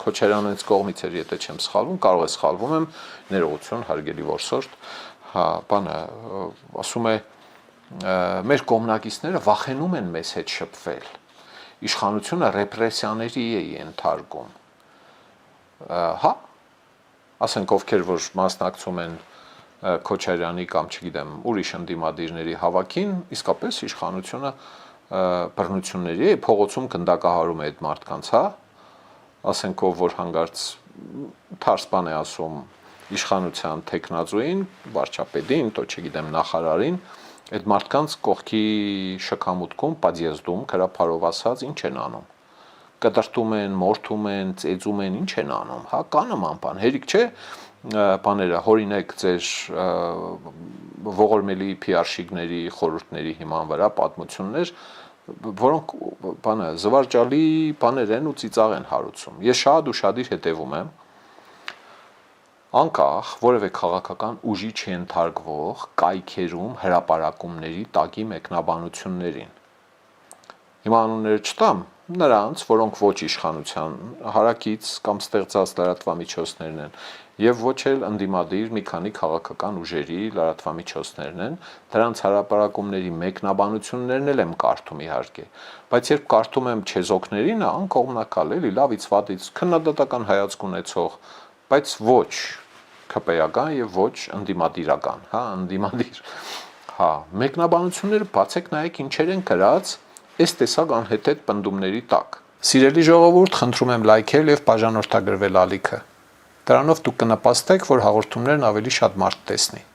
Քոչարյանից կողմից էր, եթե չեմ սխալվում, կարող է սխալվում եմ, ներողություն, հարգելի որսորդ, հա, բանը ասում է մեր կողմնակիցները վախենում են մեզ հետ շփվել։ Իշխանությունը ռեպրեսիաների է ենթարկում։ Հա, ասենք ովքեր որ մասնակցում են Քոչարյանի կամ չգիտեմ ուրիշ ընդդիմադիրների հավաքին, իսկապես իշխանությունը բռնությունների է փողոցում գնդակահարում է այդ մարդկանց, հա, ասենք ով որ հանգարց թարս բան է ասում իշխանության տեխնազուին, վարչապետին, то չգիտեմ նախարարին, այդ մարդկանց կողքի շքամուտքում, պատիեզդում, հրապարով ասած ինչ են անում։ Կտրտում են, մորթում են, ծեծում են, ինչ են անում, հա, կա նման բան, հերիք չէ, բաները, հորինեք ձեր ողորմելի PR-շիկների խորհուրդների հիման վրա պատմություններ, որոնք բանը զվարճալի բաներ են ու ծիծաղ են հարուցում։ Ես շատ ու շատիր հետևում եմ անկախ որևէ քաղաքական ուժի չենթարկվող կայքերում հրապարակումների տակի մեկնաբանություններին։ Հիմա անունները չտամ նրանց, որոնք ոչ իշխանության հարակից կամ ստեղծած լրատվամիջոցներն են, եւ ոչ էլ ընդդիմադիր մի քանի քաղաքական ուժերի լրատվամիջոցներն են, դրանց հրապարակումների մեկնաբանություններն էլ եմ կարդում իհարկե, բայց երբ կարդում եմ չեզոքներին, անկողմնակալ էլի, լավից վատից քննադատական հայացք ունեցող, բայց ոչ ՔՊ-ական եւ ոչ ընդդիմադիրական, հա, ընդդիմադիր, հա, մեկնաբանությունները բացեք նայեք ինչեր են գրած այս տեսակ անհեթեթ պնդումների տակ։ Սիրելի ժողովուրդ, խնդրում եմ լայքել եւ բաժանորդագրվել ալիքը։ Դրանով դուք կնպաստեք, որ հաղորդումներն ավելի շատ մարդ տեսնի։